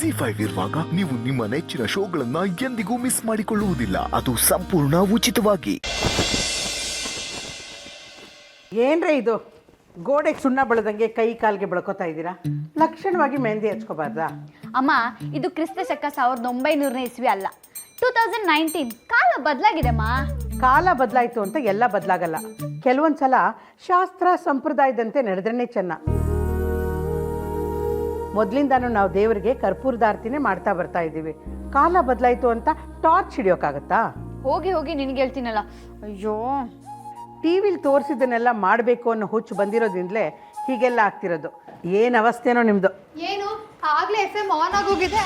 ಜಿ5 ಇರುವಾಗ ನೀವು ನಿಮ್ಮ ನೆಚ್ಚಿನ ಶೋಗಳನ್ನ ಎಂದಿಗೂ ಮಿಸ್ ಮಾಡಿಕೊಳ್ಳುವುದಿಲ್ಲ. ಅದು ಸಂಪೂರ್ಣ ಉಚಿತವಾಗಿ. ಏನ್ರೇ ಇದು ಗೋಡೆಗೆ ಸುಣ್ಣ ಬಳದಂಗೆ ಕೈ ಕಾಲ್ಗೆ ಬೆಳ್ಕೋತಾ ಇದ್ದೀರಾ? ಲಕ್ಷಣವಾಗಿ ಮೆಹಂದಿ ಹಚ್ಕೋಬಾರ್ದಾ? ಅಮ್ಮ, ಇದು ಕ್ರಿಸ್ತ ಶಕ 1900ನೇ ಇಸ್ವಿ ಅಲ್ಲ, 2019. ಕಾಲ ಬದಲಾಗಿದೆಮ್ಮ. ಕಾಲ ಬದಲಾಯಿತು ಅಂತ ಎಲ್ಲ ಬದಲಾಗಲ್ಲ. ಕೆಲವೊಂದ್ಸಲ ಶಾಸ್ತ್ರ ಸಂಪ್ರದಾಯದಂತೆ ನಡೆದ್ರೇ ಚೆನ್ನ. ಮೊದಲಿಂದಾನು ನಾವು ದೇವರಿಗೆ ಕರ್ಪೂರದಾರ್ತಿನೇ ಮಾಡ್ತಾ ಬರ್ತಾ ಇದ್ದೀವಿ. ಕಾಲ ಬದಲಾಯಿತು ಅಂತ ಟಾರ್ಚ್ ಹಿಡಿಯೋಕ್ಕಾಗತ್ತಾ? ಹೋಗಿ ಹೋಗಿ ನಿನಗೆ ಹೇಳ್ತೀನಲ್ಲ. ಅಯ್ಯೋ, ಟಿವಿಲಿ ತೋರಿಸಿದ್ದನ್ನೆಲ್ಲ ಮಾಡಬೇಕು ಅನ್ನೋ ಹುಚ್ಚು ಬಂದಿರೋದ್ರಿಂದಲೇ ಹೀಗೆಲ್ಲ ಆಗ್ತಿರೋದು. ಏನು ಅವಸ್ಥೆನೋ ನಿಮ್ಮದು. ಏನು ಆಗ್ಲೇ FM ಆನ್ ಆಗೋಗಿದೆ?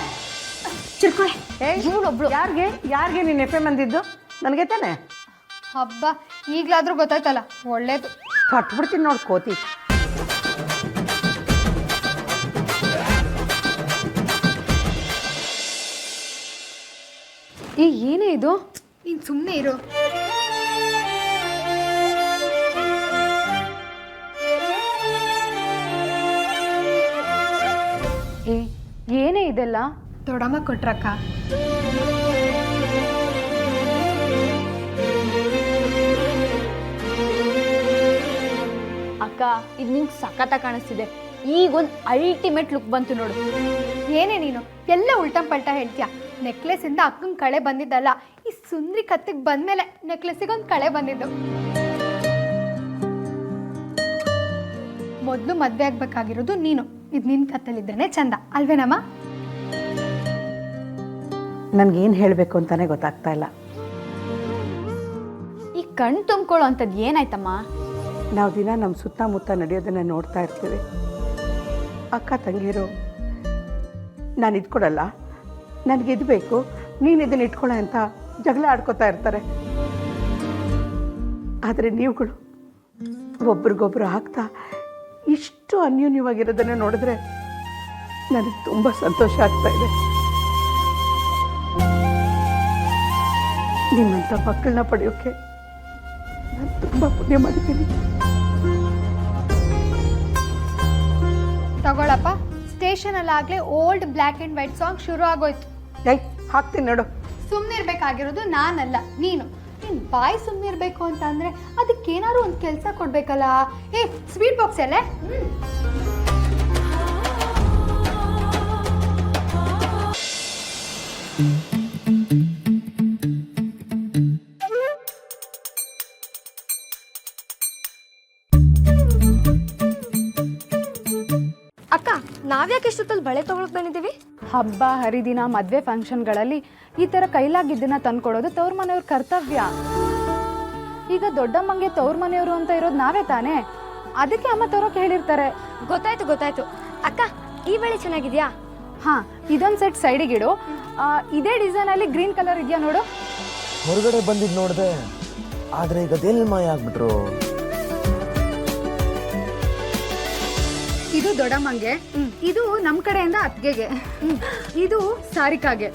ಯಾರಿಗೆ ನೀನು FM ಅಂದಿದ್ದು? ನನಗೆ ತಾನೆ. ಹಬ್ಬ, ಈಗಲಾದ್ರೂ ಗೊತ್ತಾಯ್ತಲ್ಲ, ಒಳ್ಳೇದು. ಕಟ್ಬಿಡ್ತೀನಿ ನೋಡಿ ಕೋತಿ. ಏನೇ ಇದು? ನೀನು ಸುಮ್ಮನೆ ಇರು. ಏನೇ ಇದೆಲ್ಲ? ದೊಡ್ಡಮ್ಮ ಕೊಟ್ರಕ್ಕ. ಅಕ್ಕ, ಇದು ನಿಂಗೆ ಸಖತ್ತ ಕಾಣಿಸ್ತಿದೆ. ಈಗೊಂದು ಅಲ್ಟಿಮೇಟ್ ಲುಕ್ ಬಂತು ನೋಡು. ಏನೇ ನೀನು ಎಲ್ಲ ಉಲ್ಟಾ ಪಲ್ಟಾ ಹೇಳ್ತೀಯ? ನೆಕ್ಲೆಸಿಂದ ಅಕ್ಕಂಗೆ ಕಳೆ ಬಂದಿದ್ದಲ್ಲ, ಈ ಸುಂದ್ರಿ ಕತ್ತಿಗೆ ಬಂದಮೇಲೆ ನೆಕ್ಲೆಸಿಗೊಂದು ಕಳೆ ಬಂದಿದ್ದು. ಮೊದಲು ಮದುವೆ ಆಗ್ಬೇಕಾಗಿರೋದು ನೀನು. ಇದು ನಿನ್ನ ಕತ್ತಲಿದ್ರೇನೆ ಚಂದ ಅಲ್ವೇನಮ್ಮ? ನನಗೇನು ಹೇಳಬೇಕು ಅಂತಾನೆ ಗೊತ್ತಾಗ್ತಾ ಇಲ್ಲ. ಈ ಕಣ್ ತುಂಬ್ಕೊಳ್ಳೋ ಅಂಥದ್ದು ಏನಾಯ್ತಮ್ಮ? ನಾವು ದಿನ ನಮ್ಮ ಸುತ್ತಮುತ್ತ ನಡೆಯೋದನ್ನು ನೋಡ್ತಾ ಇರ್ತೀವಿ. ಅಕ್ಕ ತಂಗಿರು ನಾನು ಇದ್ಕೊಡಲ್ಲ, ನನಗೆ ಇದು ಬೇಕು, ನೀನು ಇದನ್ನು ಇಟ್ಕೊಳ್ಳ ಅಂತ ಜಗಳ ಆಡ್ಕೋತಾ ಇರ್ತಾರೆ. ಆದರೆ ನೀವುಗಳು ಒಬ್ರಿಗೊಬ್ರು ಆಗ್ತಾ ಇಷ್ಟು ಅನ್ಯೋನ್ಯವಾಗಿರೋದನ್ನು ನೋಡಿದ್ರೆ ನನಗೆ ತುಂಬ ಸಂತೋಷ ಆಗ್ತಾ ಇದೆ. ನಿಮ್ಮಂಥ ಮಕ್ಕಳನ್ನ ಪಡೆಯೋಕ್ಕೆ ನಾನು ತುಂಬ ಪುಣ್ಯ ಮಾಡಿದ್ದೀನಿ. ತಗೊಳಪ್ಪ, ಸ್ಟೇಷನಲ್ಲಾಗಲೇ old black and white song ಶುರು ಆಗೋಯ್ತು. ಹಾಕ್ತೀನಿ ನೋಡು. ಸುಮ್ಮನೆ ಇರಬೇಕಾಗಿರೋದು ನಾನಲ್ಲ, ನೀನು. ನೀನು ಬಾಯಿ ಸುಮ್ಮನೆ ಇರಬೇಕು ಅಂತ ಅಂದರೆ ಅದಕ್ಕೇನಾದ್ರು ಒಂದು ಕೆಲಸ ಕೊಡಬೇಕಲ್ಲ. ಸ್ವೀಟ್ ಬಾಕ್ಸ್ ಅಲ್ಲೇ. ಅಕ್ಕ, ನಾವ್ಯಾಕೆ ಇಷ್ಟೊತ್ತಲ್ಲಿ ಬಳೆ ತಗೊಳಕ್ ಬಂದಿದ್ದೀವಿ? ಹಬ್ಬ ಹರಿದಿನ ಮದುವೆ ಫಂಕ್ಷನ್ಗಳಲ್ಲಿ ಈ ಥರ ಕೈಲಾಗಿದ್ದನ್ನ ತಂದ್ಕೊಡೋದು ತವ್ರ ಮನೆಯವ್ರ ಕರ್ತವ್ಯ. ಈಗ ದೊಡ್ಡಮ್ಮಂಗೆ ತವ್ರ ಮನೆಯವರು ಅಂತ ಇರೋದು ನಾವೇ ತಾನೇ, ಅದಕ್ಕೆ ಅಮ್ಮ ತರೋಕೆ ಹೇಳಿರ್ತಾರೆ. ಗೊತ್ತಾಯ್ತು. ಅಕ್ಕ, ಈ ಬಳೆ ಚೆನ್ನಾಗಿದ್ಯಾ? ಹಾಂ, ಇದೊಂದು ಸೆಟ್ ಸೈಡಿಗಿಡು. ಇದೇ ಡಿಸೈನಲ್ಲಿ ಗ್ರೀನ್ ಕಲರ್ ಇದೆಯಾ ನೋಡು. ಹೊರಗಡೆ ಬಂದಿದ್ದು ನೋಡಿದೆ, ಆದರೆ ಈಗ ಅದೆಲ್ಲಿ ಮಾಯ ಆಗ್ಬಿಟ್ರು. ಇದು ದೊಡ್ಡಮ್ಮಂಗೆ, ಇದು ನಮ್ಮ ಕಡೆಯಿಂದ ಅತ್ತಿಗೆಗೆ, ಇದು ಸಾರಿಕಾಗೆ.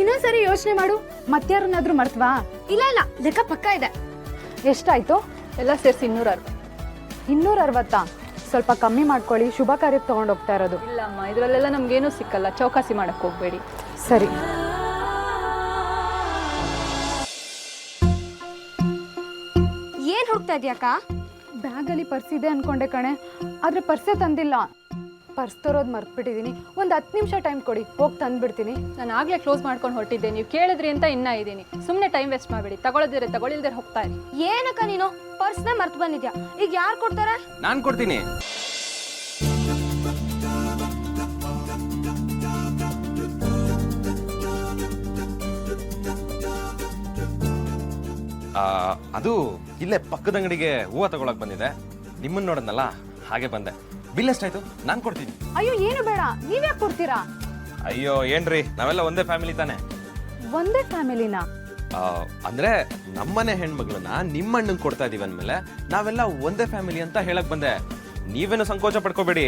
ಇನ್ನೊಂದ್ಸರಿ ಯೋಚನೆ ಮಾಡು, ಮತ್ತಾರನ್ನಾದ್ರೂ ಮರ್ತ್ವಾ? ಇಲ್ಲ, ಲೆಕ್ಕ ಪಕ್ಕ ಇದೆ. ಎಷ್ಟಾಯ್ತು? ಎಲ್ಲ ಸೇರಿಸಿ 260. 260? ಸ್ವಲ್ಪ ಕಮ್ಮಿ ಮಾಡ್ಕೊಳ್ಳಿ, ಶುಭ ಕಾರ್ಯಕ್ಕೆ ತಗೊಂಡೋಗ್ತಾ ಇರೋದು. ಇಲ್ಲಮ್ಮ, ಇದರಲ್ಲೆಲ್ಲ ನಮ್ಗೇನೂ ಸಿಕ್ಕಲ್ಲ, ಚೌಕಾಸಿ ಮಾಡಕ್ಕೆ ಹೋಗ್ಬೇಡಿ. ಸರಿ. ಏನ್ ಹುಡುಕ್ತಾ ಇದೆಯಕ್ಕ? ಬ್ಯಾಗಲ್ಲಿ ಪರ್ಸ್ ಇದೆ ಅನ್ಕೊಂಡೆ ಕಣೆ, ಆದರೆ ಪರ್ಸೇ ತಂದಿಲ್ಲ. ಪರ್ಸ್ ತರೋದು ಮರ್ತ್ಬಿಟ್ಟಿದ್ದೀನಿ. ಒಂದು 10 ನಿಮಿಷ ಟೈಮ್ ಕೊಡಿ, ಹೋಗಿ ತಂದುಬಿಡ್ತೀನಿ. ನಾನು ಆಗಲೇ ಕ್ಲೋಸ್ ಮಾಡ್ಕೊಂಡು ಹೊಟ್ಟಿದ್ದೆ, ನೀವು ಕೇಳಿದ್ರಿ ಅಂತ ಇನ್ನೂ ಇದ್ದೀನಿ. ಸುಮ್ಮನೆ ಟೈಮ್ ವೇಸ್ಟ್ ಮಾಡಬೇಡಿ, ತಗೊಳ್ಳೋದಿದ್ರೆ ತಗೊಳ್ಳಿಲ್ದೇ ಹೋಗ್ತಾ ಇರಿ. ಏನಕ್ಕ ನೀನು ಪರ್ಸ್ನೇ ಮರ್ತು ಬಂದಿದ್ಯಾ? ಈಗ ಯಾರು ಕೊಡ್ತಾರೆ? ನಾನು ಕೊಡ್ತೀನಿ. ಅದು ಇಲ್ಲೇ ಪಕ್ಕದ ಅಂಗಡಿಗೆ ಹೂವು ತಗೊಳಕ್ ಬಂದಿದೆ. ನಿಮ್ಮನ್ನ ನೋಡದ್ನಲ್ಲ, ಹಾಗೆ ಬಂದೆ. ಬಿಲ್ ಎಷ್ಟಾಯ್ತು? ನಾನು ಕೊಡ್ತೀನಿ. ಅಯ್ಯೋ, ಏನು ಬೇಡ, ನೀವ್ಯಾಕೆ ಕೊಡ್ತೀರಾ? ಅಯ್ಯೋ ಏನ್ರಿ, ನಾವೆಲ್ಲ ಒಂದೇ ಫ್ಯಾಮಿಲಿ ತಾನೆ. ಒಂದೇ ಫ್ಯಾಮಿಲಿನಾ? ಅಂದ್ರೆ ನಮ್ಮನೆ ಹೆಣ್ಮಗಳನ್ನ ನಿಮ್ಮ ಅಣ್ಣಂಗೆ ಕೊಡ್ತಾ ಇದೀವಿ ಅಂದ್ಮೇಲೆ ನಾವೆಲ್ಲ ಒಂದೇ ಫ್ಯಾಮಿಲಿ ಅಂತ ಹೇಳಕ್ ಬಂದೆ. ನೀವೇನು ಸಂಕೋಚ ಪಡ್ಕೋಬೇಡಿ,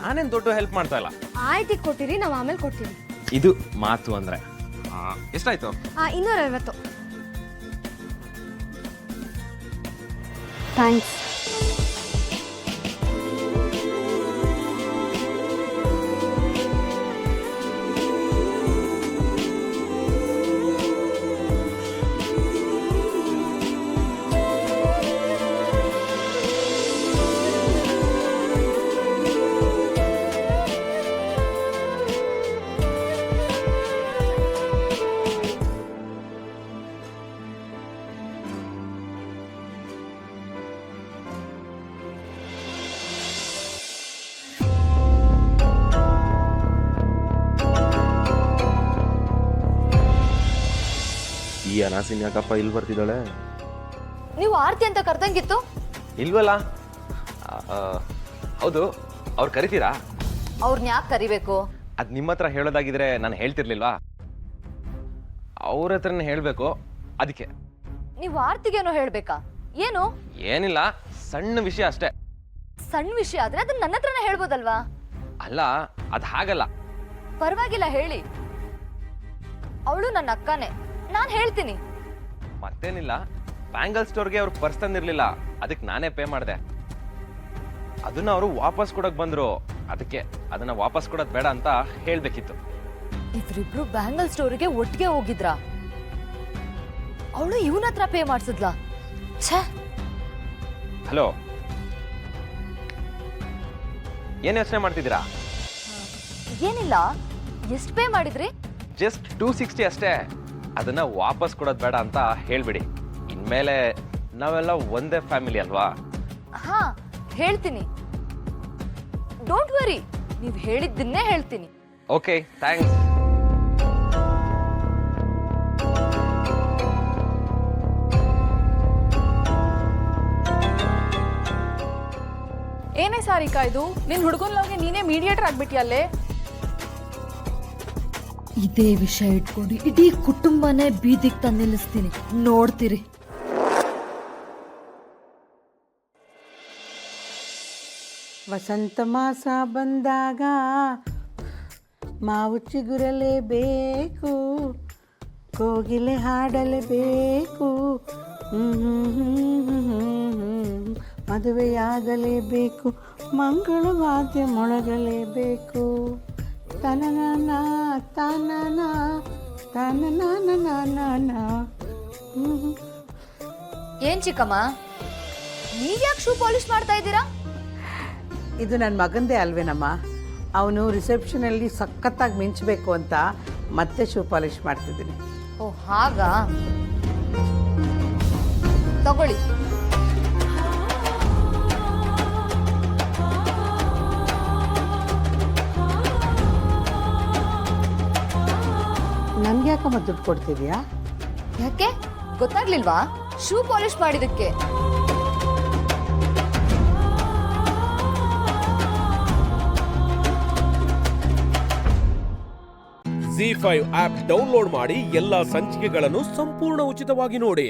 ನಾನೇನ್ ದೊಡ್ಡ ಹೆಲ್ಪ್ ಮಾಡ್ತಾ ಇಲ್ಲ. ಆಯ್ತು, ಕೊಟ್ಟಿರಿ, ನಾವು ಆಮೇಲೆ ಕೊಡ್ತೀವಿ. ಇದು ಮಾತು ಅಂದ್ರೆ. ಎಷ್ಟಾಯ್ತು? 260. ಥ್ಯಾಂಕ್ಸ್. ಈ ಅನಾಸಿನ್ ಯಾಕಪ್ಪ ಇಲ್ಲಿ ಬರ್ತಿದ್ದಾಳೆ? ನೀವು ಆರ್ತಿ ಅಂತ ಕರ್ದಂಗಿತ್ತು. ಇಲ್ವಲ್ಲ. ಹೌದು, ಅವ್ರು ಕರಿತೀರಾ? ಅವ್ರನ್ನ ಯಾಕೆ ಕರಿಬೇಕು? ಅದ್ ನಿಮ್ಮ ಹತ್ರ ಹೇಳೋದಾಗಿದ್ರೆ ನಾನು ಹೇಳ್ತಿರ್ಲಿಲ್ವಾ? ಅವ್ರ ಹತ್ರನೇ ಹೇಳ್ಬೇಕು, ಅದಕ್ಕೆ. ನೀವು ಆರ್ತಿಗೇನೋ ಹೇಳ್ಬೇಕಾ? ಏನು? ಏನಿಲ್ಲ, ಸಣ್ಣ ವಿಷಯ ಅಷ್ಟೇ. ಸಣ್ಣ ವಿಷಯ ಆದ್ರೆ ಅದನ್ನ ನನ್ನ ಹತ್ರನೇ ಹೇಳ್ಬೋದಲ್ವಾ? ಅಲ್ಲ, ಅದ್ ಹಾಗಲ್ಲ. ಪರವಾಗಿಲ್ಲ, ಹೇಳಿ. ಅವಳು ನನ್ನ ಅಕ್ಕನೇ, ನಾನು ಹೇಳ್ತೀನಿ. ಮತ್ತೇನಿಲ್ಲ, ಬ್ಯಾಂಗಲ್ ಸ್ಟೋರ್ಗೆ ಅವ್ರು ಪರ್ಸ್ ತಂದಿರ್ಲಿಲ್ಲ, ಅದಕ್ಕೆ ನಾನೇ ಪೇ ಮಾಡಿದೆ. ಅದನ್ನ ಅವರು ವಾಪಸ್ ಕೊಡಕ್ ಬಂದ್ರು, ಅದಕ್ಕೆ ಅದನ್ನ ವಾಪಸ್ ಕೊಡೋದ್ ಬೇಡ ಅಂತ ಹೇಳ್ಬೇಕಿತ್ತು. ಇವ್ರಿಬ್ರು ಬ್ಯಾಂಗಲ್ ಸ್ಟೋರಿಗೆ ಒಟ್ಟಿಗೆ ಹೋಗಿದ್ರಾ? ಅವಳು ಇವನ ಹತ್ರ ಪೇ ಮಾಡ್ಸಿದ್ಲಾ? ಛೇ. ಹಲೋ, ಏನ್ ಯೋಚನೆ ಮಾಡ್ತಿದ್ದೀರಾ? ಏನಿಲ್ಲ, ಎಷ್ಟು ಪೇ ಮಾಡಿದ್ರಿ? ಜಸ್ಟ್ 260 ಅಷ್ಟೇ. ಅದನ್ನ ವಾಪಸ್ ಕೊಡೋದ್ ಬೇಡ ಅಂತ ಹೇಳ್ಬಿಡಿ. ಇನ್ಮೇಲೆ ನಾವೆಲ್ಲ ಒಂದೇ ಫ್ಯಾಮಿಲಿ ಅಲ್ವಾ? ಹಾ, ಹೇಳ್ತೀನಿ. ಡೋಂಟ್ ವರಿ, ನೀವು ಹೇಳಿದ್ದನ್ನೇ ಹೇಳ್ತೀನಿ. Okay, thanks. ಏನೇ ಸಾರಿಕಾ ಇದು? ನಿನ್ ಹುಡುಗನ್ ಲವ್ಗೆ ನೀನೇ ಮೀಡಿಯೇಟರ್ ಆಗ್ಬಿಟ್ಟಿಯಲ್ಲೇ. ಇದೇ ವಿಷಯ ಇಟ್ಕೊಂಡು ಇಡೀ ಕುಟುಂಬನೇ ಬೀದಿಗೆ ತಂದು ನಿಲ್ಲಿಸ್ತೀನಿ, ನೋಡ್ತೀರಿ. ವಸಂತ ಮಾಸ ಬಂದಾಗ ಮಾವು ಚಿಗುರಲೇಬೇಕು, ಕೋಗಿಲೆ ಹಾಡಲೇಬೇಕು, ಮದುವೆಯಾಗಲೇಬೇಕು, ಮಂಗಳವಾದ್ಯ ಮೊಳಗಲೇಬೇಕು. ತನನ ತನನ ತನನ. ಏನ್ ಚಿಕ್ಕಮ್ಮ, ನೀವ್ಯಾಕೆ ಶೂ ಪಾಲಿಶ್ ಮಾಡ್ತಾ ಇದ್ದೀರಾ? ಇದು ನನ್ನ ಮಗಂದೇ ಅಲ್ವೇನಮ್ಮ, ಅವನು ರಿಸೆಪ್ಷನಲ್ಲಿ ಸಖತ್ತಾಗಿ ಮಿಂಚಬೇಕು ಅಂತ ಮತ್ತೆ ಶೂ ಪಾಲಿಶ್ ಮಾಡ್ತಿದ್ದೀನಿ. ಓ ಹಾಗಾ, ತಗೊಳ್ಳಿ. ನನ್ಗೆ ಯಾಕಮ್ಮ ದುಡ್ಡು ಕೊಡ್ತಿದ್ಯಾ? ಯಾಕೆ ಗೊತ್ತಾಗ್ಲಿಲ್ವಾ? ಶೂ ಪಾಲಿಶ್ ಮಾಡಿದಕ್ಕೆ. ZEE5 ಆಪ್ ಡೌನ್ಲೋಡ್ ಮಾಡಿ ಎಲ್ಲಾ ಸಂಚಿಕೆಗಳನ್ನು ಸಂಪೂರ್ಣ ಉಚಿತವಾಗಿ ನೋಡಿ.